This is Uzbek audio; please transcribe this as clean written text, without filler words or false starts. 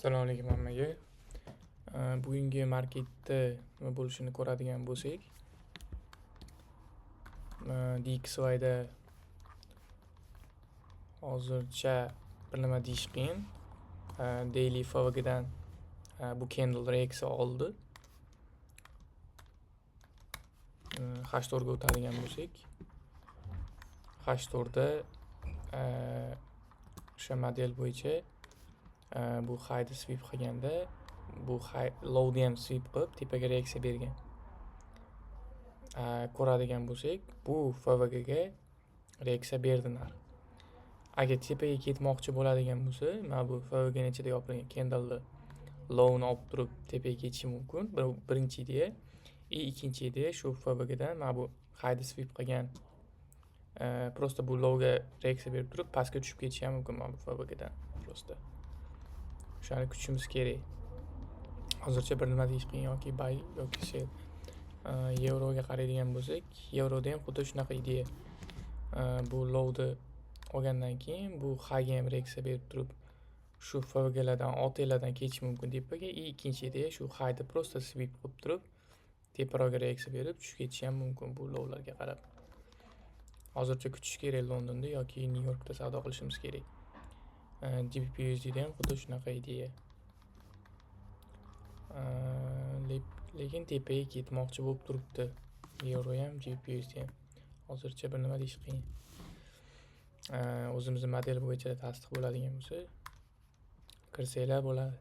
Assalomu alaykum hammaga. Bugungi marketda nima bo'lishini ko'radigan bo'lsak, DXYda hozircha bir nima deyish qiyin. Daily FVGdan bu candle reaksiya oldi. H4ga o'tadigan bo'lsak, H4da o'sha model bo'yicha bu highni sweep qilganda, bu lowni ham sweep qilib tepaga reaksiya bergan. Ko'radigan bo'lsak, bu FVGga reaksiya berdilar. Agar tepaga ketmoqchi bo'ladigan bo'lsa, mana bu FVGning ichida yopilgan candle lowni olib turib tepaga ketishi mumkin. Birinchi ideya, ikkinchi ideya shu FVGdan mana bu highni sweep qilgan, prosta bu lowga reaksiya berib turib pastga tushib ketishi ham mumkin mana bu FVGdan prosta. O'shani kutishimiz kerak. Hozircha bir nima deyish qiyin, yoki buy yoki sell. Yevroga qaraydigan bo'lsak, yevroda ham xuddi shunaqa ideya. Bu lowni olgandan keyin bu highga ham reaksiya berib turib, shu FVGlardan, OTLlardan ketish mumkin tepaga. Ikkinchi ideya shu highni prosta sweep qilib turib, teparoqga reaksiya berib tushib ketishi ham mumkin bu lowlarga qarab. Hozircha kutish kerak Londonda yoki New Yorkda savdo qilishimiz kerak. GBP/USD ham xuddi shunaqa ideya. Lekin tepaga ketmoqchi bo'lib turibdi. Yevro ham, GBP/USD ham. Hozircha bir nima deyish qiyin. O'zimizni model bo'yicha tasdiq bo'ladigan bo'lsa, kirsanglar bo'ladi.